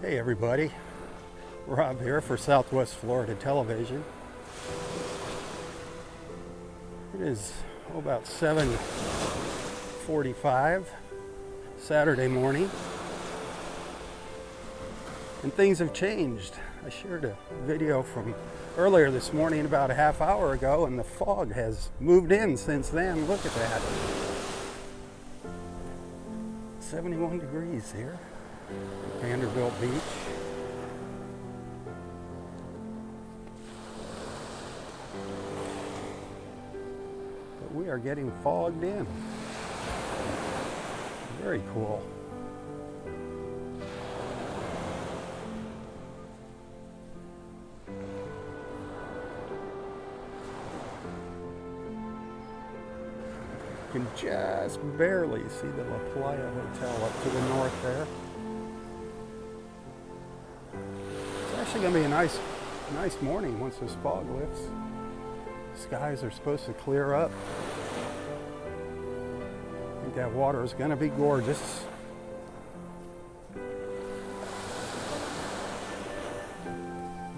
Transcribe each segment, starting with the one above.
Hey everybody, Rob here for Southwest Florida Television. It is about 7:45 Saturday morning, and things have changed. I shared a video from earlier this morning about a half hour ago, and the fog has moved in since then. Look at that. 71 degrees here at Vanderbilt Beach. But we are getting fogged in. Very cool. You can just barely see the La Playa Hotel up to the north there. It's actually going to be a nice morning once this fog lifts. Skies are supposed to clear up. I think that water is going to be gorgeous.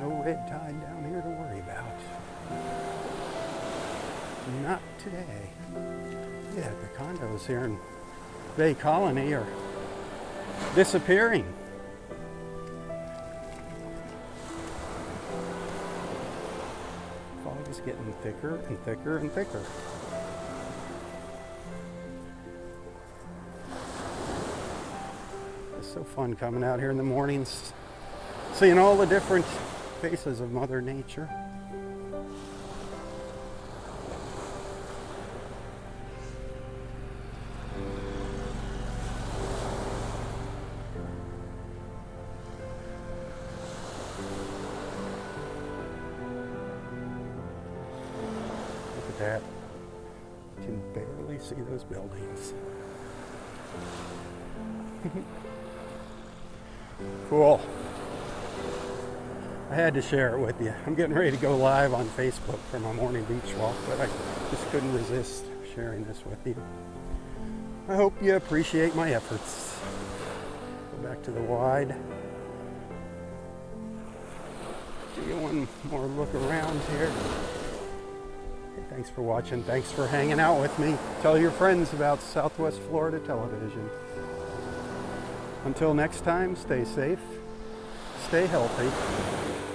No red tide down here to worry about. Not today. Yeah, the condos here in Bay Colony are disappearing. Fog is getting thicker and thicker and thicker. It's so fun coming out here in the mornings, seeing all the different faces of Mother Nature. That you can barely see those buildings. Cool. I had to share it with you. I'm getting ready to go live on Facebook for my morning beach walk, but I just couldn't resist sharing this with you. I hope you appreciate my efforts. Go back to the wide. Give you one more look around here. Thanks for watching. Thanks for hanging out with me. Tell your friends about Southwest Florida Television. Until next time, stay safe, stay healthy,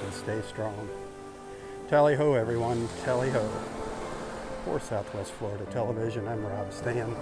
and stay strong. Tally ho, everyone. Tally ho. For Southwest Florida Television, I'm Rob Stan.